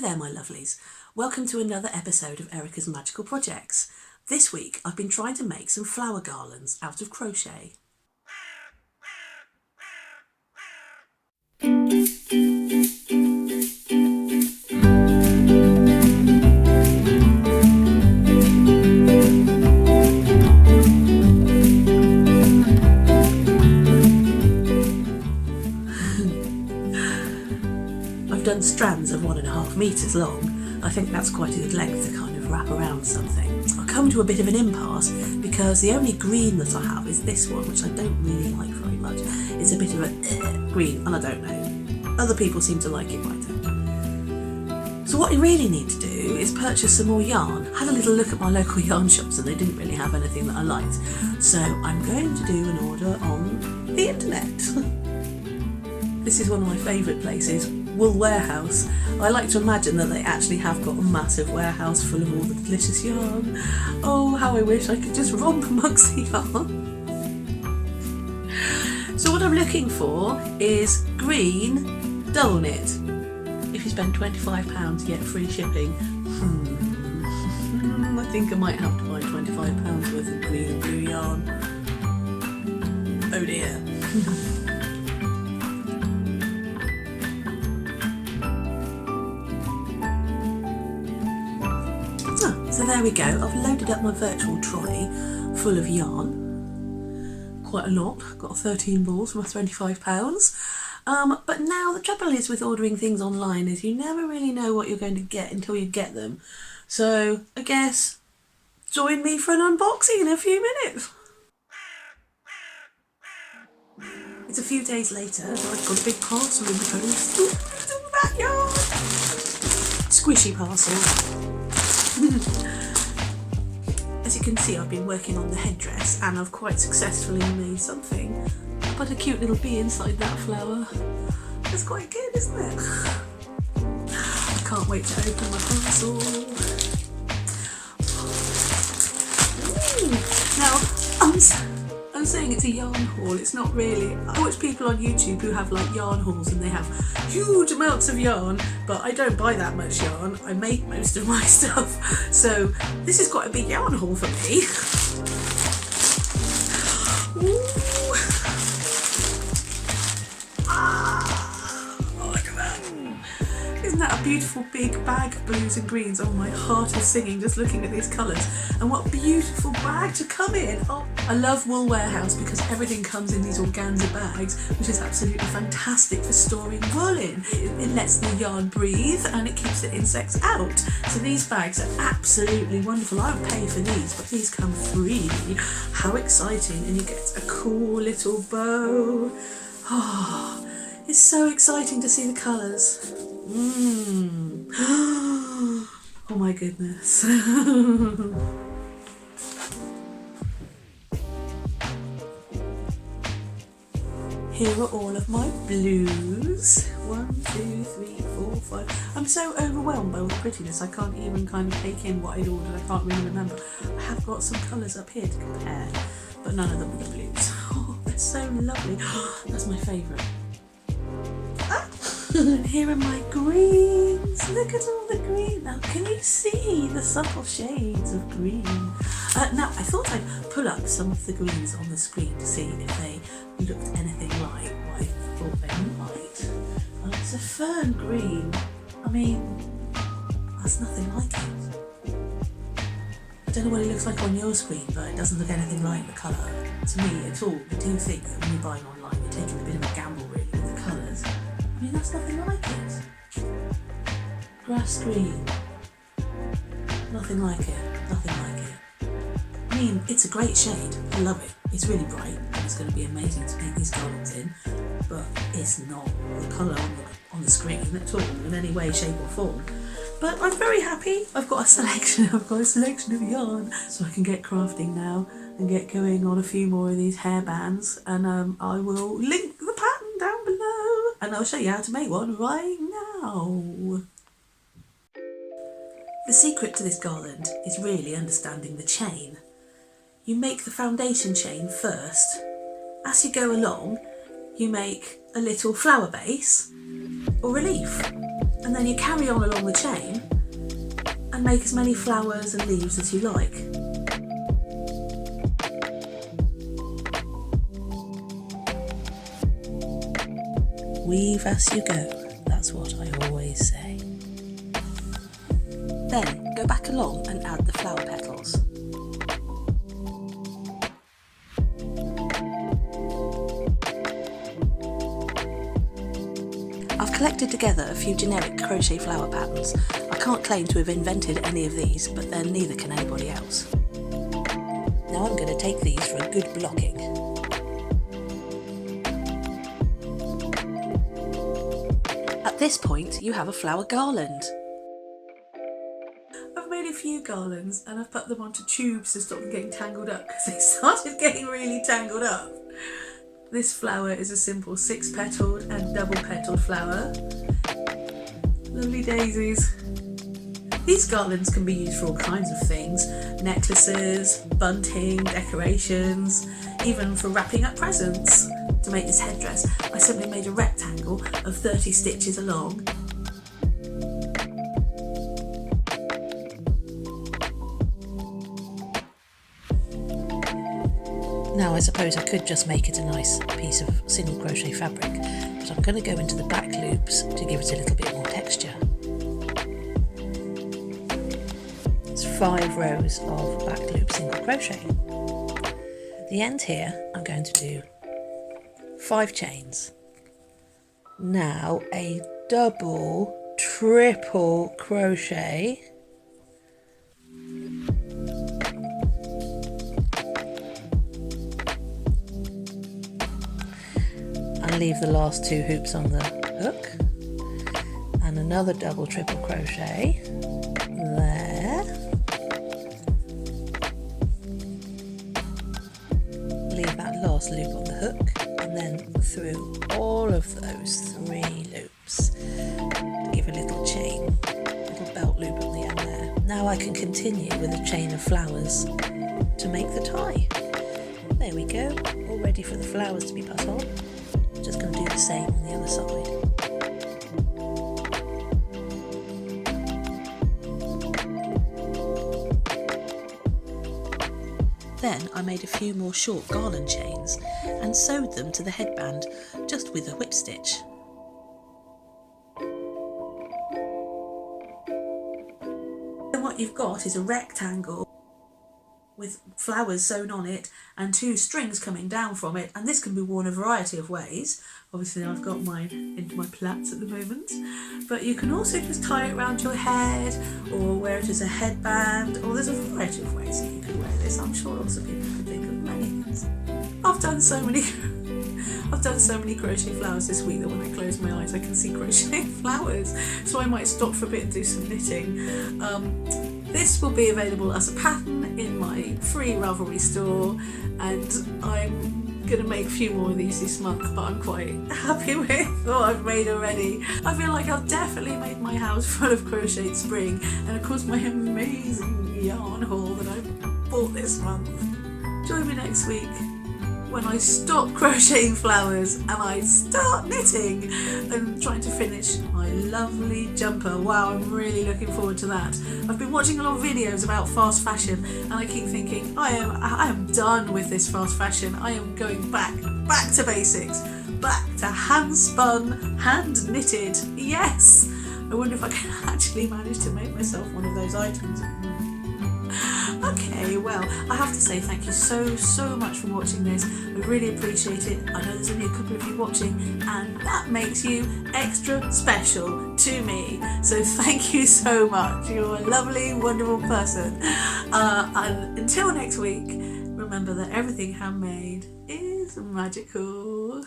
there my lovelies, welcome to another episode of Erica's Magical Projects. This week I've been trying to make some flower garlands out of crochet. I've done strands of 1.5 metres long. I think that's quite a good length to kind of wrap around something. I've come to a bit of an impasse because the only green that I have is this one, which I don't really like very much. It's a bit of a green, and I don't know. Other people seem to like it, but I don't. So what I really need to do is purchase some more yarn. I had a little look at my local yarn shops and they didn't really have anything that I liked. So I'm going to do an order on the internet. This is one of my favourite places, Wool Warehouse. I like to imagine that they actually have got a massive warehouse full of all the delicious yarn. Oh, how I wish I could just romp amongst the yarn. So what I'm looking for is green double knit. If you spend £25 you get free shipping. I think I might have to buy £25 worth of green and blue yarn. Oh dear. So there we go, I've loaded up my virtual trolley full of yarn, quite a lot, got 13 balls for my £25. But now the trouble is with ordering things online is you never really know what you're going to get until you get them. So I guess join me for an unboxing in a few minutes. It's a few days later, so I've got a big parcel in the post. Ooh, all that yarn! Squishy parcel. As you can see, I've been working on the headdress and I've quite successfully made something. I put a cute little bee inside that flower. That's quite good, isn't it? I can't wait to open my parcel. Ooh. Now, I'm saying it's a yarn haul, it's not really. I watch people on YouTube who have like yarn hauls and they have huge amounts of yarn, but I don't buy that much yarn. I make most of my stuff. So this is quite a big yarn haul for me. Ooh. Oh, look at that. Isn't that a beautiful big bag of blues and greens? Oh, my heart is singing just looking at these colours. And what a beautiful bag to come in. Oh, I love Wool Warehouse because everything comes in these organza bags, which is absolutely fantastic for storing wool in. It lets the yarn breathe and it keeps the insects out. So these bags are absolutely wonderful. I would pay for these, but these come free. How exciting. And you get a cool little bow. Oh, it's so exciting to see the colours. Oh my goodness. Here are all of my blues. 1, 2, 3, 4, 5. I'm so overwhelmed by all the prettiness I can't even kind of take in what I'd ordered. I can't really remember. I have got some colours up here to compare, but none of them are the blues. Oh, they're so lovely. That's my favourite. And here are my greens. Look at all the green. Now, can you see the subtle shades of green? Now, I thought I'd pull up some of the greens on the screen to see if they looked anything like what I thought they might. Well, it's a fern green. I mean, that's nothing like it. I don't know what it looks like on your screen, but it doesn't look anything like the colour. To me, at all, I do think that when you're buying online, you're taking a bit of a gamble, really, with the colours. I mean, that's nothing like it. Grass green. Nothing like it. Nothing like it. I mean, it's a great shade. I love it. It's really bright and it's going to be amazing to make these garlands in, but it's not the colour on the screen at all in any way, shape or form. But I'm very happy. I've got a selection of yarn, so I can get crafting now and get going on a few more of these hairbands, and I will link the pattern down below and I'll show you how to make one right now. The secret to this garland is really understanding the chain. You make the foundation chain first. As you go along, you make a little flower base or a leaf. and then you carry on along the chain and make as many flowers and leaves as you like. Weave as you go, that's what I always say. Then go back along and add the flower petals. I've collected together a few generic crochet flower patterns. I can't claim to have invented any of these, but then neither can anybody else. Now I'm going to take these for a good blocking. At this point, you have a flower garland. I've made a few garlands and I've put them onto tubes to stop them getting tangled up because they started getting really tangled up. This flower is a simple 6-petaled and double-petaled flower. Lovely daisies. These garlands can be used for all kinds of things. Necklaces, bunting, decorations, even for wrapping up presents. To make this headdress, I simply made a rectangle of 30 stitches along. Now I suppose I could just make it a nice piece of single crochet fabric, but I'm going to go into the back loops to give it a little bit more texture. It's 5 rows of back loop single crochet. At the end here I'm going to do 5 chains. Now a double, triple crochet, and leave the last 2 hoops on the hook, and another double, triple crochet there, leave that last loop on the hook, and then through all of those 3 loops to give a little chain, little belt loop at the end there. Now I can continue with a chain of flowers to make the tie. There we go, all ready for the flowers to be put on. Just going to do the same on the other side. Then I made a few more short garland chains and sewed them to the headband just with a whip stitch. Then what you've got is a rectangle with flowers sewn on it and 2 strings coming down from it, and this can be worn a variety of ways. Obviously I've got mine into my plaits at the moment, but you can also just tie it around your head or wear it as a headband, or there's a variety of ways that you can wear this. I'm sure lots of people can think of many things. I've done so many crochet flowers this week that when I close my eyes I can see crochet flowers, so I might stop for a bit and do some knitting. This will be available as a pattern in my free Ravelry store, and I'm going to make a few more of these this month, but I'm quite happy with what I've made already. I feel like I've definitely made my house full of crocheted spring, and of course my amazing yarn haul that I bought this month. Join me next week when I stop crocheting flowers and I start knitting and trying to finish my lovely jumper. Wow, I'm really looking forward to that. I've been watching a lot of videos about fast fashion and I keep thinking I am done with this fast fashion. I am going back to basics, back to hand spun, hand knitted. Yes! I wonder if I can actually manage to make myself one of those items. Okay, well, I have to say thank you so much for watching this. I really appreciate it. I know there's only a couple of you watching, and that makes you extra special to me. So thank you so much. You're a lovely, wonderful person. And until next week, remember that everything handmade is magical.